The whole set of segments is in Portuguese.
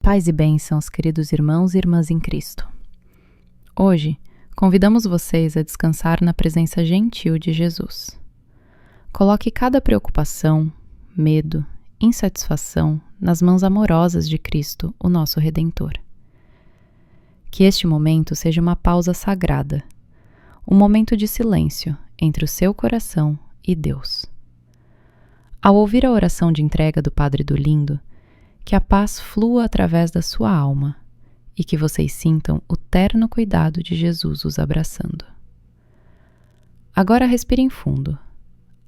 Paz e bênçãos, queridos irmãos e irmãs em Cristo. Hoje, convidamos vocês a descansar na presença gentil de Jesus. Coloque cada preocupação, medo, insatisfação nas mãos amorosas de Cristo, o nosso Redentor. Que este momento seja uma pausa sagrada, um momento de silêncio entre o seu coração e Deus. Ao ouvir a oração de entrega do Padre do Lindo, que a paz flua através da sua alma e que vocês sintam o terno cuidado de Jesus os abraçando. Agora respirem fundo,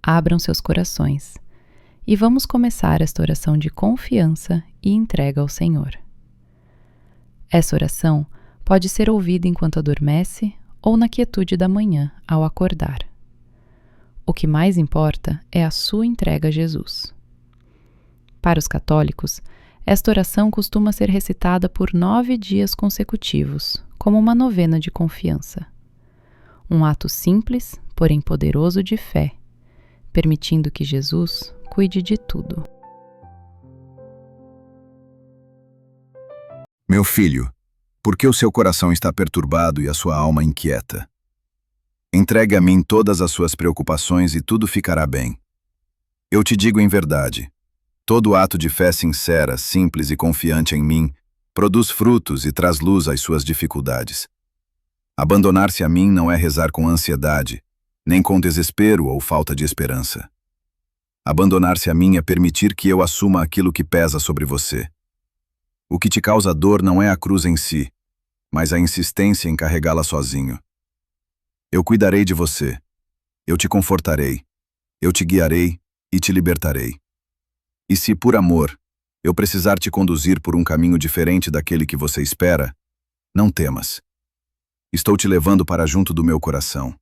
abram seus corações e vamos começar esta oração de confiança e entrega ao Senhor. Essa oração pode ser ouvida enquanto adormece ou na quietude da manhã ao acordar. O que mais importa é a sua entrega a Jesus. Para os católicos, esta oração costuma ser recitada por 9 dias consecutivos, como uma novena de confiança. Um ato simples, porém poderoso de fé, permitindo que Jesus cuide de tudo. Meu filho, por que o seu coração está perturbado e a sua alma inquieta? Entregue a mim todas as suas preocupações e tudo ficará bem. Eu te digo em verdade, todo ato de fé sincera, simples e confiante em mim produz frutos e traz luz às suas dificuldades. Abandonar-se a mim não é rezar com ansiedade, nem com desespero ou falta de esperança. Abandonar-se a mim é permitir que eu assuma aquilo que pesa sobre você. O que te causa dor não é a cruz em si, mas a insistência em carregá-la sozinho. Eu cuidarei de você. Eu te confortarei. Eu te guiarei e te libertarei. E se, por amor, eu precisar te conduzir por um caminho diferente daquele que você espera, não temas. Estou te levando para junto do meu coração.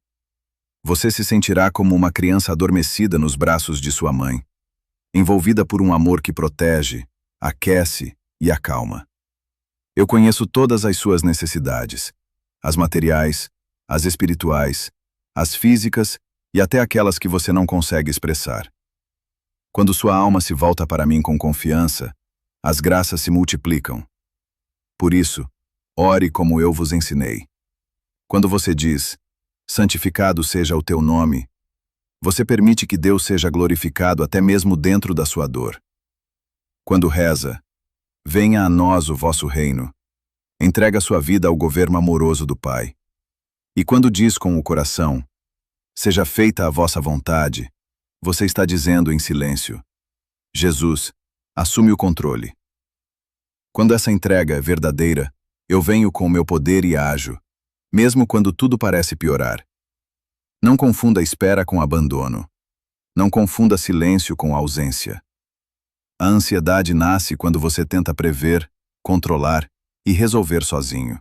Você se sentirá como uma criança adormecida nos braços de sua mãe, envolvida por um amor que protege, aquece e acalma. Eu conheço todas as suas necessidades, as materiais, as espirituais, as físicas e até aquelas que você não consegue expressar. Quando sua alma se volta para mim com confiança, as graças se multiplicam. Por isso, ore como eu vos ensinei. Quando você diz, santificado seja o teu nome, você permite que Deus seja glorificado até mesmo dentro da sua dor. Quando reza, venha a nós o vosso reino, entrega sua vida ao governo amoroso do Pai. E quando diz com o coração, seja feita a vossa vontade, você está dizendo em silêncio, Jesus, assume o controle. Quando essa entrega é verdadeira, eu venho com o meu poder e ajo, mesmo quando tudo parece piorar. Não confunda espera com abandono. Não confunda silêncio com ausência. A ansiedade nasce quando você tenta prever, controlar e resolver sozinho.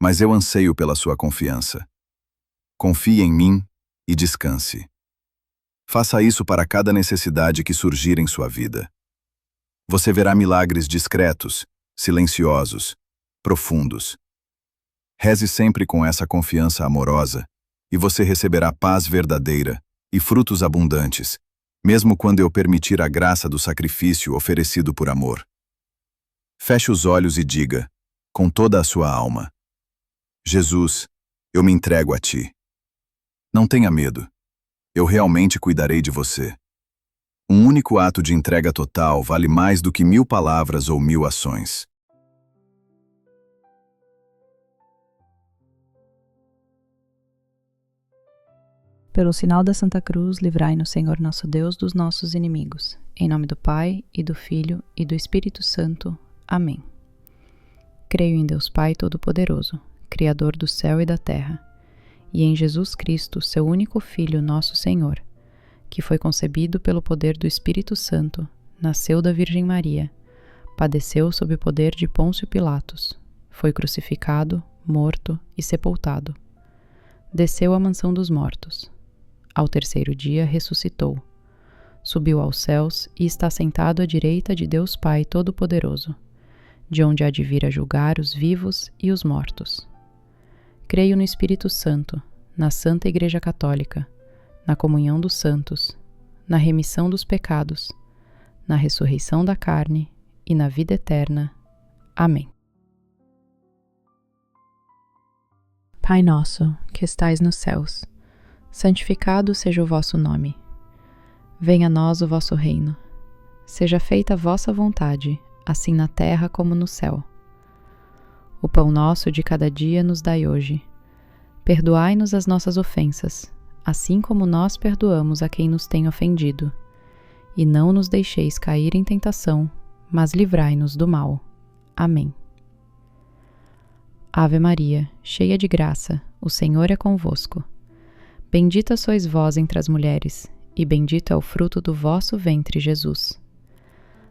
Mas eu anseio pela sua confiança. Confie em mim e descanse. Faça isso para cada necessidade que surgir em sua vida. Você verá milagres discretos, silenciosos, profundos. Reze sempre com essa confiança amorosa, e você receberá paz verdadeira e frutos abundantes, mesmo quando eu permitir a graça do sacrifício oferecido por amor. Feche os olhos e diga, com toda a sua alma, Jesus, eu me entrego a ti. Não tenha medo. Eu realmente cuidarei de você. Um único ato de entrega total vale mais do que 1000 palavras ou 1000 ações. Pelo sinal da Santa Cruz, livrai-nos, Senhor nosso Deus, dos nossos inimigos. Em nome do Pai, e do Filho, e do Espírito Santo. Amém. Creio em Deus Pai Todo-Poderoso, Criador do céu e da terra, e em Jesus Cristo, seu único Filho, nosso Senhor, que foi concebido pelo poder do Espírito Santo, nasceu da Virgem Maria, padeceu sob o poder de Pôncio Pilatos, foi crucificado, morto e sepultado. Desceu à mansão dos mortos. Ao terceiro dia ressuscitou. Subiu aos céus e está sentado à direita de Deus Pai Todo-Poderoso, de onde há de vir a julgar os vivos e os mortos. Creio no Espírito Santo, na Santa Igreja Católica, na comunhão dos santos, na remissão dos pecados, na ressurreição da carne e na vida eterna. Amém. Pai nosso, que estais nos céus, santificado seja o vosso nome. Venha a nós o vosso reino. Seja feita a vossa vontade, assim na terra como no céu. O pão nosso de cada dia nos dai hoje. Perdoai-nos as nossas ofensas, assim como nós perdoamos a quem nos tem ofendido. E não nos deixeis cair em tentação, mas livrai-nos do mal. Amém. Ave Maria, cheia de graça, o Senhor é convosco. Bendita sois vós entre as mulheres, e bendito é o fruto do vosso ventre, Jesus.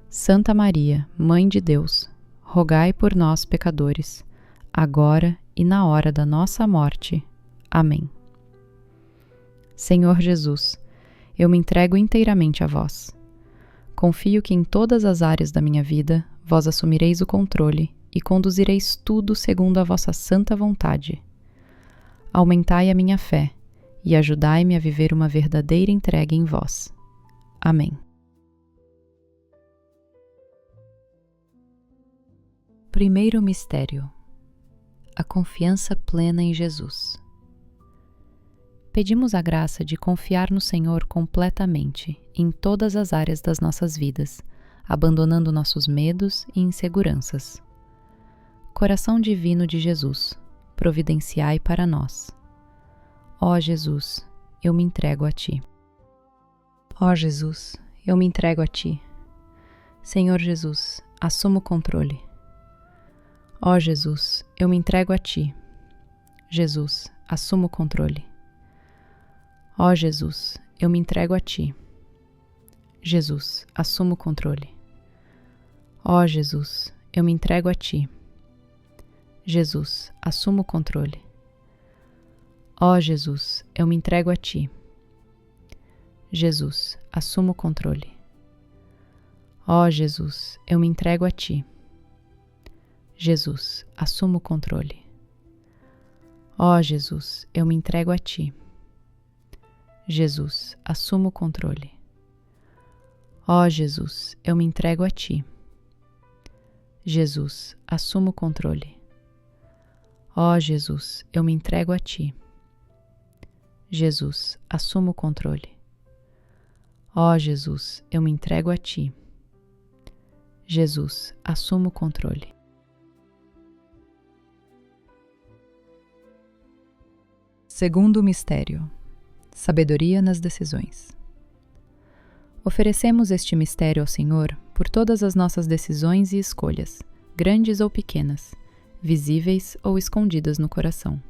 Santa Maria, Mãe de Deus, rogai por nós, pecadores, agora e na hora da nossa morte. Amém. Senhor Jesus, eu me entrego inteiramente a vós. Confio que em todas as áreas da minha vida, vós assumireis o controle e conduzireis tudo segundo a vossa santa vontade. Aumentai a minha fé e ajudai-me a viver uma verdadeira entrega em vós. Amém. Primeiro mistério: a confiança plena em Jesus. Pedimos a graça de confiar no Senhor completamente em todas as áreas das nossas vidas, abandonando nossos medos e inseguranças. Coração divino de Jesus, providenciai para nós. Ó Jesus, eu me entrego a Ti. Ó Jesus, eu me entrego a Ti. Senhor Jesus, assuma o controle. Ó Jesus, eu me entrego a Ti. Jesus, assuma o controle. Ó Jesus, eu me entrego a Ti. Jesus, assuma o controle. Ó Jesus, eu me entrego a Ti. Jesus, assuma o controle. Ó Jesus, eu me entrego a Ti. Jesus, assuma o controle. Ó Jesus, eu me entrego a Ti. Jesus, assuma o controle. Ó Jesus, eu me entrego a Ti. Jesus, assuma o controle. Ó Jesus, eu me entrego a Ti. Jesus, assuma o controle. Ó Jesus, eu me entrego a Ti. Jesus, assuma o controle. Ó Jesus, eu me entrego a Ti. Jesus, assuma o controle. Segundo mistério: sabedoria nas decisões. Oferecemos este mistério ao Senhor por todas as nossas decisões e escolhas, grandes ou pequenas, visíveis ou escondidas no coração.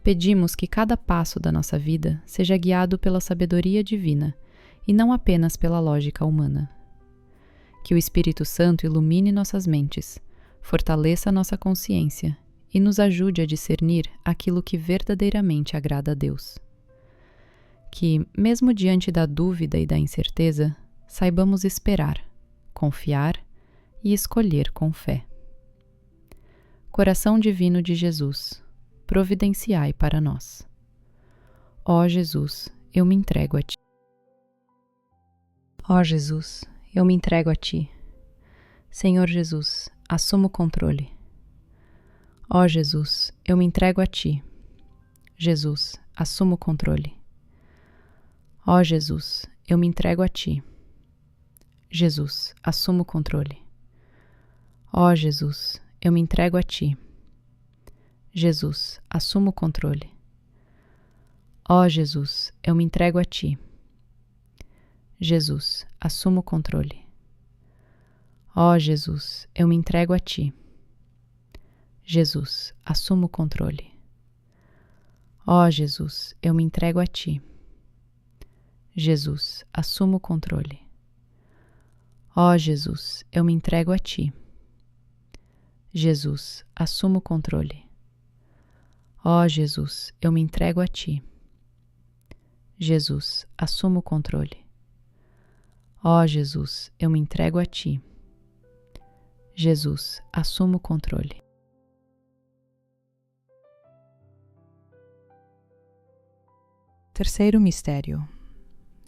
Pedimos que cada passo da nossa vida seja guiado pela sabedoria divina e não apenas pela lógica humana. Que o Espírito Santo ilumine nossas mentes, fortaleça nossa consciência e nos ajude a discernir aquilo que verdadeiramente agrada a Deus. Que, mesmo diante da dúvida e da incerteza, saibamos esperar, confiar e escolher com fé. Coração divino de Jesus, providenciai para nós. Ó Jesus, eu me entrego a Ti. Ó Jesus, eu me entrego a Ti. Senhor Jesus, assuma o controle. Ó Jesus, eu me entrego a Ti. Jesus, assuma o controle. Ó Jesus, eu me entrego a Ti. Jesus, assuma o controle. Ó Jesus, eu me entrego a Ti. Jesus, assuma o controle. Ó Jesus, eu me entrego a Ti. Jesus, assuma o controle. Ó Jesus, eu me entrego a Ti. Jesus, assuma o controle. Ó Jesus, eu me entrego a Ti. Jesus, assuma o controle. Ó Jesus, eu me entrego a Ti. Jesus, assuma o controle. Ó Jesus, eu me entrego a Ti. Jesus, assuma o controle. Ó Jesus, eu me entrego a Ti. Jesus, assuma o controle. Terceiro mistério: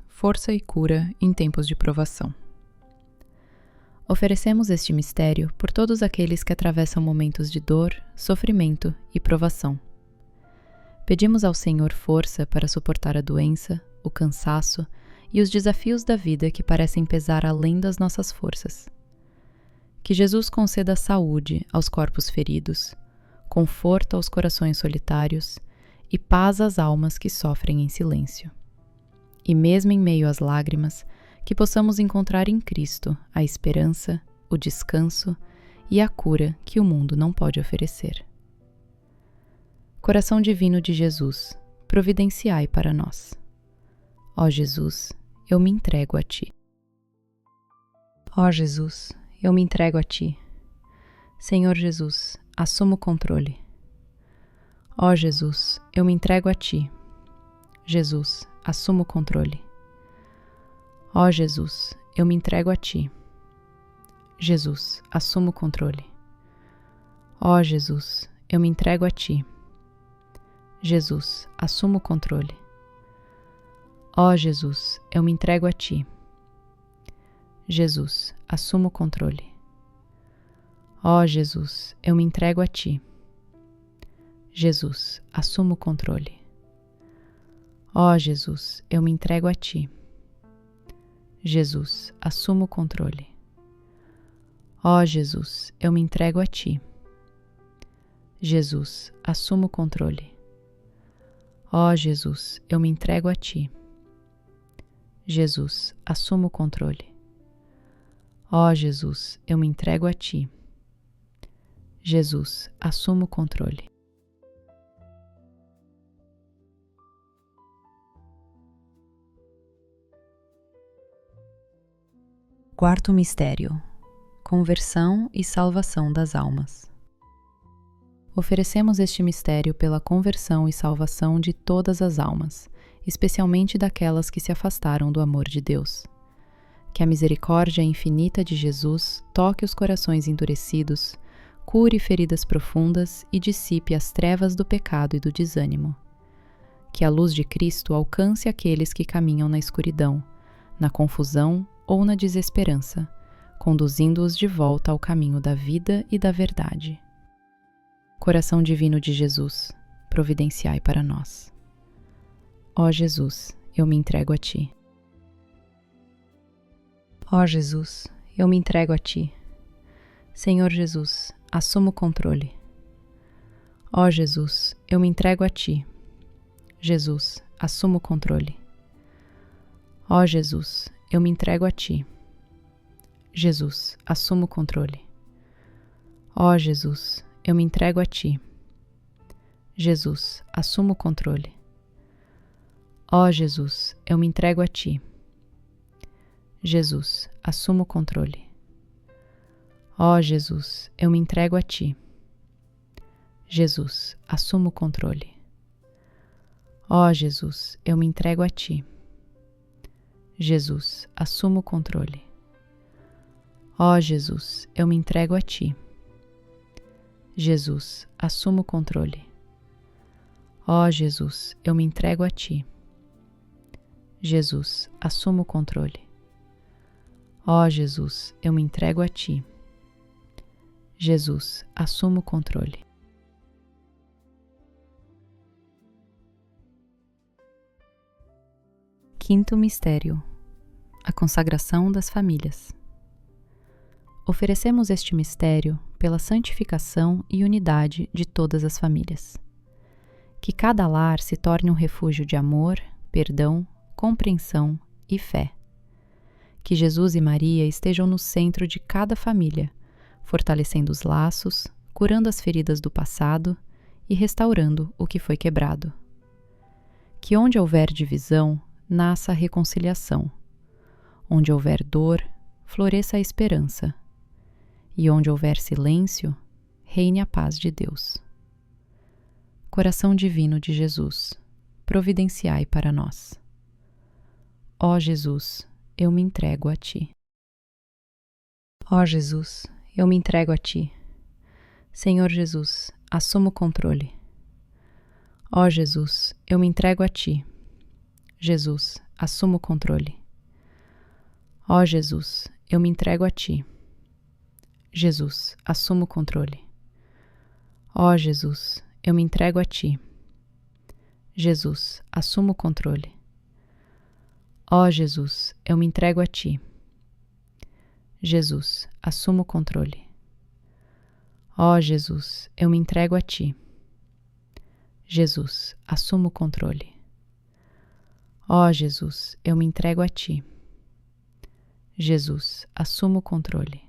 força e cura em tempos de provação. Oferecemos este mistério por todos aqueles que atravessam momentos de dor, sofrimento e provação. Pedimos ao Senhor força para suportar a doença, o cansaço e os desafios da vida que parecem pesar além das nossas forças. Que Jesus conceda saúde aos corpos feridos, conforto aos corações solitários e paz às almas que sofrem em silêncio. E mesmo em meio às lágrimas, que possamos encontrar em Cristo a esperança, o descanso e a cura que o mundo não pode oferecer. Coração divino de Jesus, providenciai para nós. Ó Jesus, eu me entrego a Ti. Ó Jesus, eu me entrego a Ti. Senhor Jesus, assuma o controle. Ó Jesus, eu me entrego a Ti. Jesus, assuma o controle. Ó Jesus, eu me entrego a Ti. Jesus, assuma o controle. Ó Jesus, eu me entrego a Ti. Jesus, assuma o controle. Ó Jesus, eu me entrego a Ti. Jesus, assuma o controle. Ó Jesus, eu me entrego a Ti. Jesus, assuma o controle. Ó Jesus, eu me entrego a Ti. Jesus, assuma o controle. Ó Jesus, eu me entrego a Ti. Jesus, assuma o controle. Ó Jesus, eu me entrego a Ti. Jesus, assuma o controle. Ó Jesus, eu me entrego a Ti. Jesus, assuma o controle. Quarto mistério: conversão e salvação das almas. Oferecemos este mistério pela conversão e salvação de todas as almas, especialmente daquelas que se afastaram do amor de Deus. Que a misericórdia infinita de Jesus toque os corações endurecidos, cure feridas profundas e dissipe as trevas do pecado e do desânimo. Que a luz de Cristo alcance aqueles que caminham na escuridão, na confusão ou na desesperança, conduzindo-os de volta ao caminho da vida e da verdade. Coração divino de Jesus, providenciai para nós. Ó Jesus, eu me entrego a Ti. Ó Jesus, eu me entrego a Ti. Senhor Jesus, assuma o controle. Ó Jesus, eu me entrego a Ti. Jesus, assuma o controle. Ó Jesus, eu me entrego a Ti. Jesus, assuma o controle. Ó Jesus, eu me entrego a Ti. Jesus, assuma o controle. Ó Jesus, eu me entrego a Ti. Jesus, assuma o controle. Ó Jesus, eu me entrego a Ti. Jesus, assuma o controle. Ó Jesus, eu me entrego a Ti. Jesus, assuma o controle. Ó Jesus, eu me entrego a Ti. Jesus, assuma o controle. Ó Jesus, eu me entrego a Ti. Jesus, assuma o controle. Ó Jesus, eu me entrego a Ti. Jesus, assuma o controle. Quinto mistério: a consagração das famílias. Oferecemos este mistério pela santificação e unidade de todas as famílias. Que cada lar se torne um refúgio de amor, perdão, compreensão e fé. Que Jesus e Maria estejam no centro de cada família, fortalecendo os laços, curando as feridas do passado e restaurando o que foi quebrado. Que onde houver divisão, nasça a reconciliação. Onde houver dor, floresça a esperança. E onde houver silêncio, reine a paz de Deus. Coração divino de Jesus, providenciai para nós. Ó Jesus, eu me entrego a Ti. Ó Jesus, eu me entrego a Ti. Senhor Jesus, assuma o controle. Ó Jesus, eu me entrego a Ti. Jesus, assuma o controle. Ó Jesus, eu me entrego a Ti. Jesus, assuma o controle. Ó Jesus, eu me entrego a Ti. Jesus, assuma o controle. Ó Jesus, eu me entrego a Ti. Jesus, assuma o controle. Ó Jesus, eu me entrego a Ti. Jesus, assuma o controle. Ó Jesus, eu me entrego a Ti. Jesus, assuma o controle.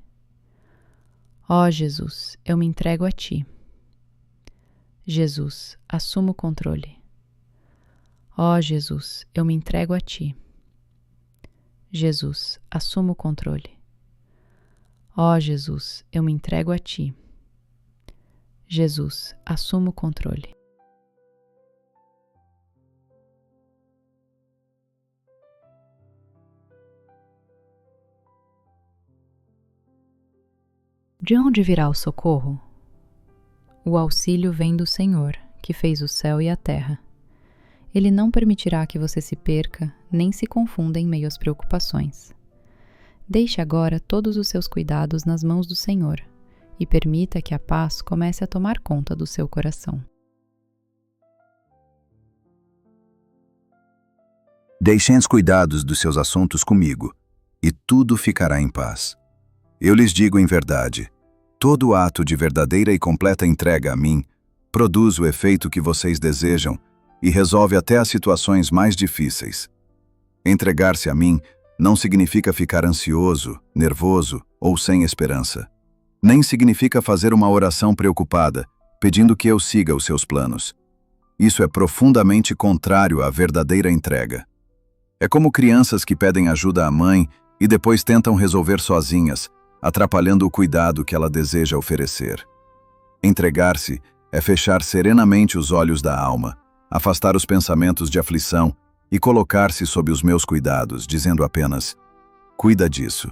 Ó Jesus, eu me entrego a Ti. Jesus, assuma o controle. Ó Jesus, eu me entrego a Ti. Jesus, assuma o controle. Ó Jesus, eu me entrego a Ti. Jesus, assuma o controle. De onde virá o socorro? O auxílio vem do Senhor, que fez o céu e a terra. Ele não permitirá que você se perca, nem se confunda em meio às preocupações. Deixe agora todos os seus cuidados nas mãos do Senhor e permita que a paz comece a tomar conta do seu coração. Deixem os cuidados dos seus assuntos comigo, e tudo ficará em paz. Eu lhes digo em verdade, todo ato de verdadeira e completa entrega a mim produz o efeito que vocês desejam e resolve até as situações mais difíceis. Entregar-se a mim não significa ficar ansioso, nervoso ou sem esperança. Nem significa fazer uma oração preocupada, pedindo que eu siga os seus planos. Isso é profundamente contrário à verdadeira entrega. É como crianças que pedem ajuda à mãe e depois tentam resolver sozinhas, atrapalhando o cuidado que ela deseja oferecer. Entregar-se é fechar serenamente os olhos da alma, afastar os pensamentos de aflição e colocar-se sob os meus cuidados, dizendo apenas, cuida disso.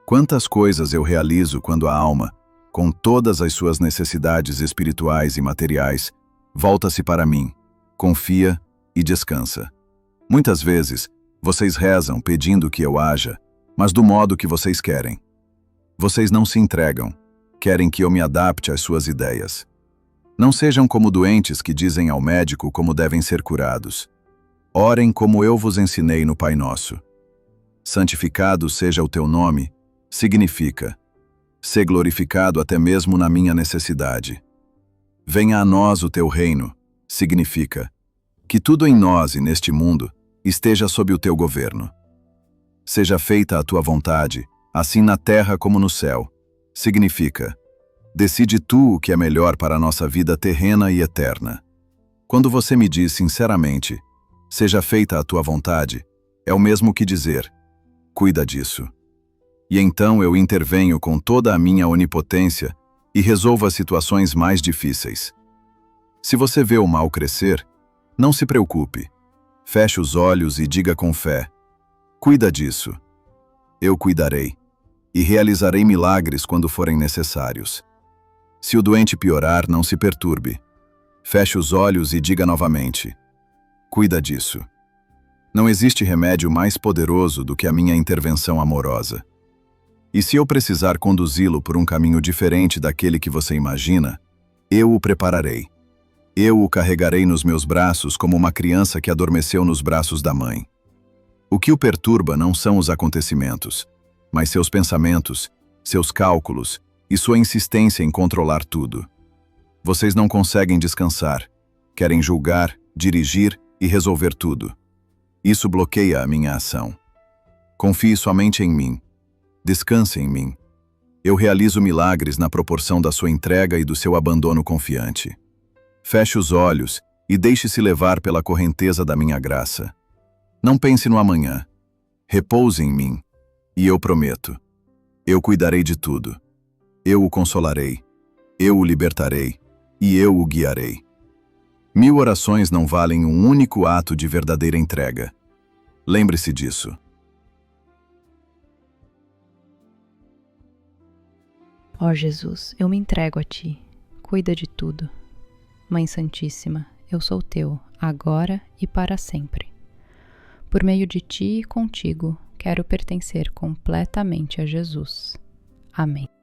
Quantas coisas eu realizo quando a alma, com todas as suas necessidades espirituais e materiais, volta-se para mim, confia e descansa. Muitas vezes, vocês rezam pedindo que eu haja, mas do modo que vocês querem. Vocês não se entregam, querem que eu me adapte às suas ideias. Não sejam como doentes que dizem ao médico como devem ser curados. Orem como eu vos ensinei no Pai Nosso. Santificado seja o teu nome, significa, ser glorificado até mesmo na minha necessidade. Venha a nós o teu reino, significa, que tudo em nós e neste mundo esteja sob o teu governo. Seja feita a tua vontade, assim na terra como no céu, significa, decide tu o que é melhor para a nossa vida terrena e eterna. Quando você me diz sinceramente, seja feita a tua vontade, é o mesmo que dizer, cuida disso. E então eu intervenho com toda a minha onipotência e resolvo as situações mais difíceis. Se você vê o mal crescer, não se preocupe. Feche os olhos e diga com fé, cuida disso. Eu cuidarei e realizarei milagres quando forem necessários. Se o doente piorar, não se perturbe. Feche os olhos e diga novamente, cuida disso. Não existe remédio mais poderoso do que a minha intervenção amorosa. E se eu precisar conduzi-lo por um caminho diferente daquele que você imagina, eu o prepararei. Eu o carregarei nos meus braços como uma criança que adormeceu nos braços da mãe. O que o perturba não são os acontecimentos, mas seus pensamentos, seus cálculos e sua insistência em controlar tudo. Vocês não conseguem descansar, querem julgar, dirigir e resolver tudo. Isso bloqueia a minha ação. Confie somente em mim. Descanse em mim. Eu realizo milagres na proporção da sua entrega e do seu abandono confiante. Feche os olhos e deixe-se levar pela correnteza da minha graça. Não pense no amanhã. Repouse em mim. E eu prometo, eu cuidarei de tudo. Eu o consolarei. Eu o libertarei. E eu o guiarei. 1000 orações não valem um único ato de verdadeira entrega. Lembre-se disso. Ó Jesus, eu me entrego a Ti. Cuida de tudo. Mãe Santíssima, eu sou Teu, agora e para sempre. Por meio de Ti e contigo, quero pertencer completamente a Jesus. Amém.